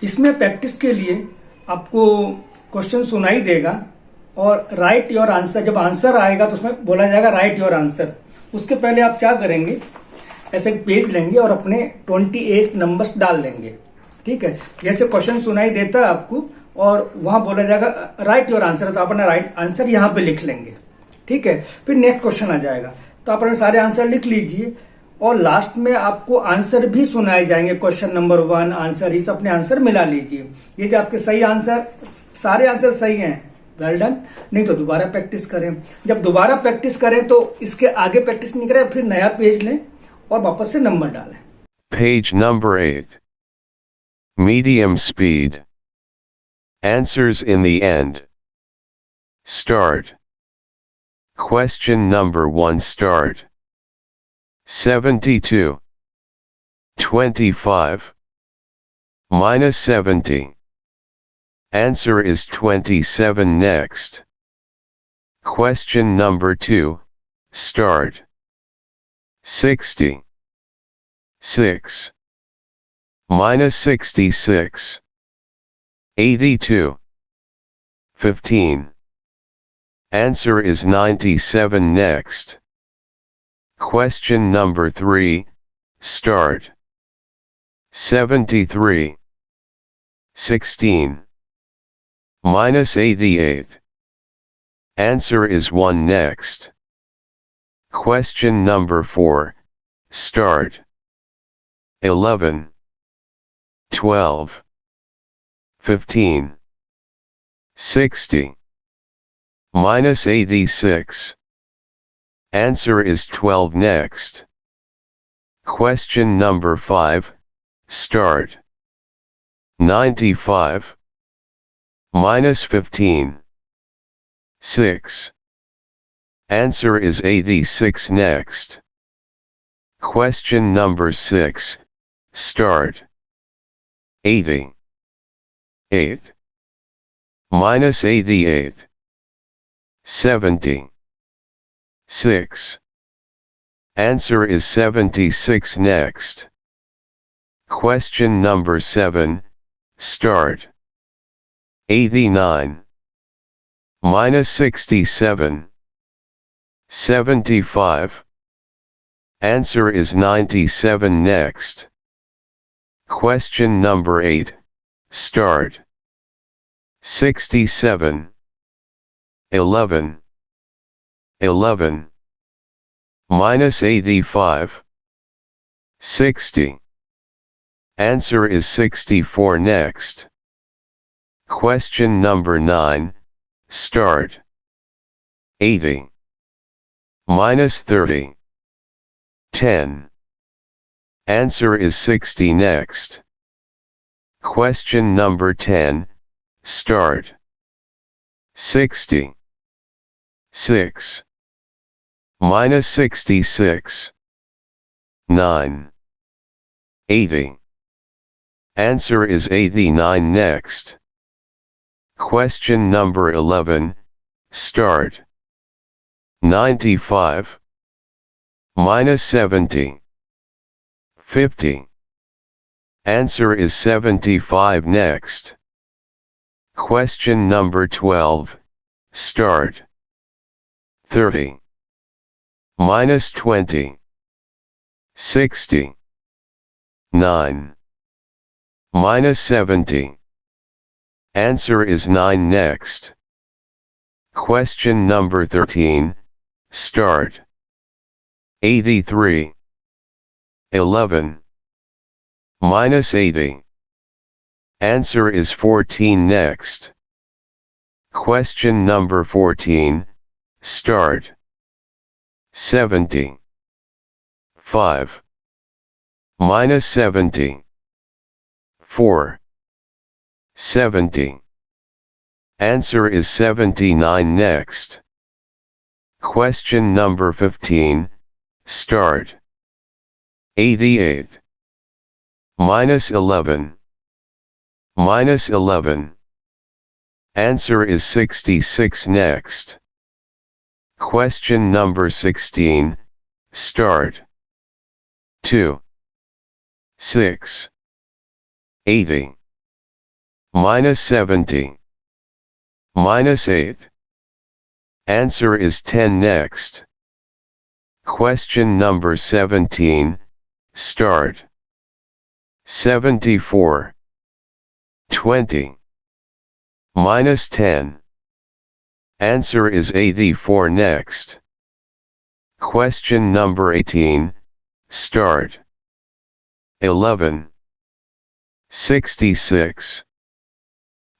इसमें प्रैक्टिस के लिए आपको क्वेश्चन सुनाई देगा और राइट योर आंसर, जब आंसर आएगा तो उसमें बोला जाएगा राइट योर आंसर। उसके पहले आप क्या करेंगे, ऐसे एक पेज लेंगे और अपने 28 नंबर्स डाल लेंगे। ठीक है, जैसे क्वेश्चन सुनाई देता है आपको और वहां बोला जाएगा राइट योर आंसर, तो अपना राइट आंसर यहाँ पे लिख लेंगे। ठीक है, फिर नेक्स्ट क्वेश्चन आ जाएगा तो आप अपने सारे आंसर लिख लीजिए और लास्ट में आपको आंसर भी सुनाए जाएंगे। क्वेश्चन नंबर 1 आंसर, इस अपने आंसर मिला लीजिए। यदि आपके सही आंसर, सारे आंसर सही हैं, वेल डन। नहीं तो दोबारा प्रैक्टिस करें। जब दोबारा प्रैक्टिस करें तो इसके आगे प्रैक्टिस नहीं करें, फिर नया पेज लें और वापस से नंबर डालें। Page number 8. Medium speed. Answers in the end. Start. Question number 1. Start. 72. 25. Minus 70. Answer is 27. Next. Question number 2. Start. 60. 6. Minus 66. 82. 15. Answer is 97. Next. Question number 3. Start. 73. 16. Minus 88. Answer is 1. Next. Question number 4. Start. 11. 12. 15. 60. Minus 86. Answer is 12. Next. Question number 5. Start. 95. Minus 15. 6. Answer is 86. Next. Question number 6. Start. 80. 8. Minus 88. 70. 6. Answer is 76. Next. Question number 7. Start. 89. Minus 67. 75. Answer is 97. Next. Question number 8. Start. 67. 11. 11. Minus 85. 60. Answer is 64. Next. Question number 9. Start. 80. Minus 30. 10. Answer is 60. Next. Question number 10. Start. 60. 6. Minus 66. 9. 80. Answer is 89. Next. Question number 11. Start. 95. Minus 70. 50. Answer is 75. Next. Question number 12. Start. 30. Minus 20. 60. 9. Minus 70. Answer is 9. Next. Question number 13. Start. 83. 11. Minus 80. Answer is 14. Next. Question number 14. Start. 70. 5. Minus 70. 4. 70. Answer is 79. Next. Question number 15. Start. 88. Minus 11. Minus 11. Answer is 66. Next. Question number 16. Start. 2. 6. 80. minus 70, minus 8. Answer is 10 next. Question number 17, start. 74, 20, minus 10. Answer is 84 next. Question number 18, start. 11, 66,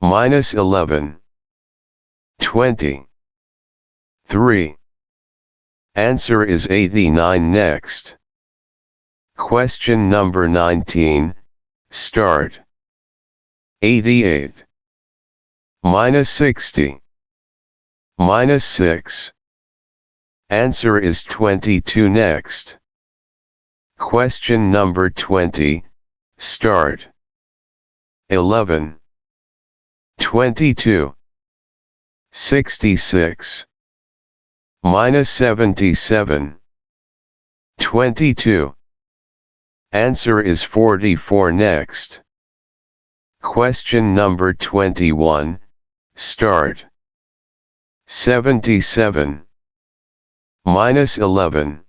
minus 11, 20, 3. Answer is 89 next. Question number 19, start. 88, minus 60, minus 6. Answer is 22 next. Question number 20, start. 11, 22, 66, minus 77, 22. Answer is 44 next. Question number 21, start. 77, minus 11,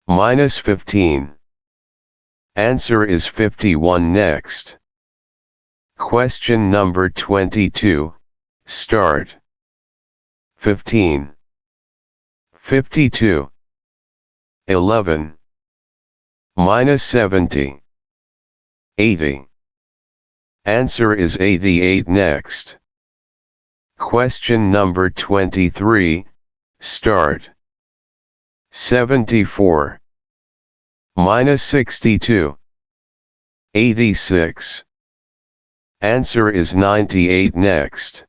minus 15. Answer is 51 next. Question number 22, start. 15, 52, 11, minus 70, 80. Answer is 88 next. Question number 23, start. 74, minus 62, 86. Answer is 98 next.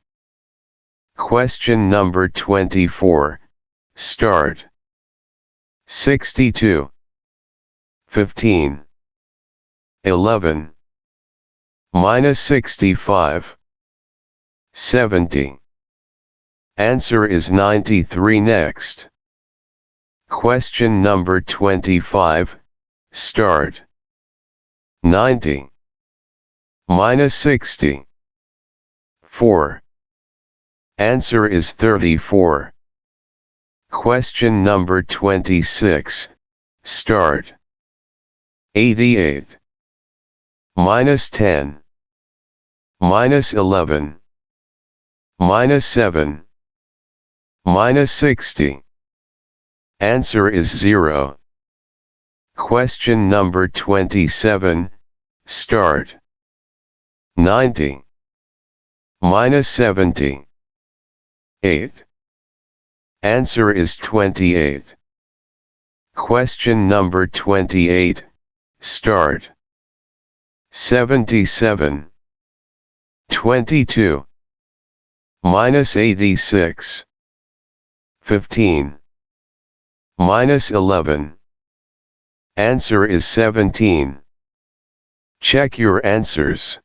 Question number 24, start. 62, 15, 11, minus 65, 70. Answer is 93 next. Question number 25, start. 90, minus 60, 4. Answer is 34. Question number 26, start. 88, minus 10, minus 11, minus 7, minus 60. Answer is 0. Question number 27, start. 90, minus 70, 8. Answer is 28. Question number 28, start. 77, 22, minus 86, 15, minus 11. Answer is 17. Check your answers.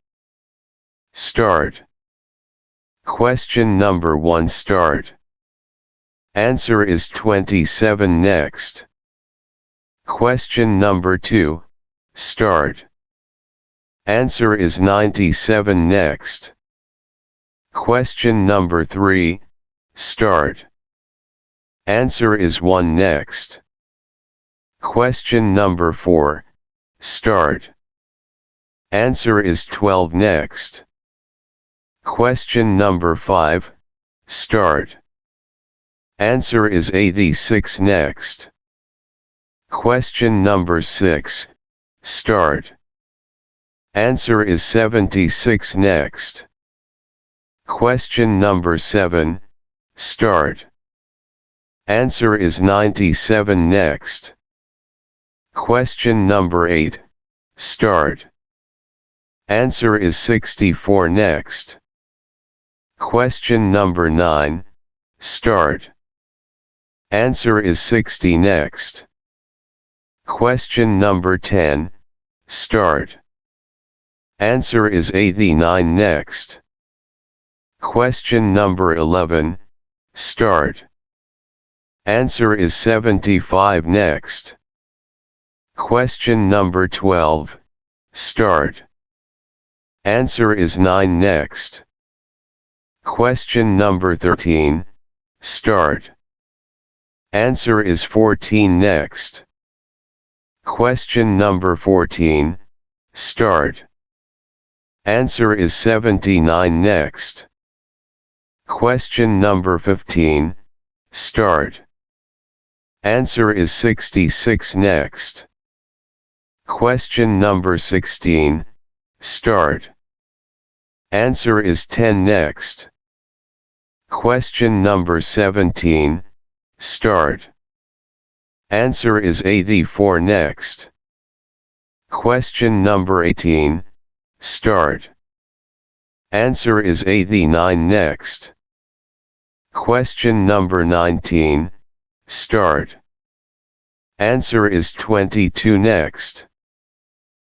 Start. Question number 1, start. Answer is 27 next. Question number 2, start. Answer is 97 next. Question number 3, start. Answer is 1 next. Question number 4, start. Answer is 12 next. Question number 5, start. Answer is 86 next. Question number 6, start. Answer is 76 next. Question number 7, start. Answer is 97 next. Question number 8, start. Answer is 64 next. Question number 9, start. Answer is 60 next. Question number 10, start. Answer is 89 next. Question number 11, start. Answer is 75 next. Question number 12, start. Answer is 9 next. Question number 13, start. Answer is 14 next. Question number 14, start. Answer is 79 next. Question number 15, start. Answer is 66 next. Question number 16, start. Answer is 10 next. Question number 17, start. Answer is 84 next. Question number 18, start. Answer is 89 next. Question number 19, start. Answer is 22 next.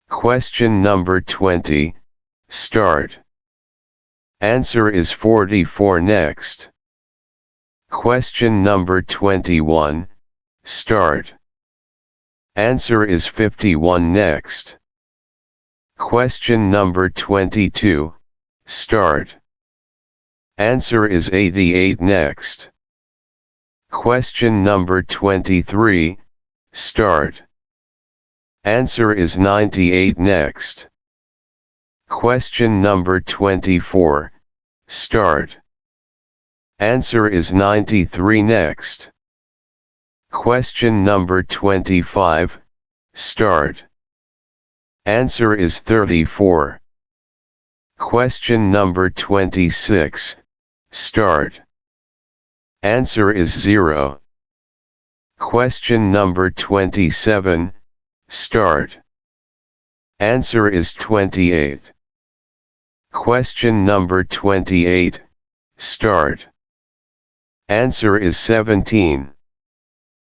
Question number 20, start. Answer is 44 next. Question number 21, start. Answer is 51 next. Question number 22, start. Answer is 88 next. Question number 23, start. Answer is 98 next. Question number 24, start. Answer is 93 next. Question number 25, start. Answer is 34. Question number 26, start. Answer is 0. Question number 27, start. Answer is 28. Question number 28, start. Answer is 17.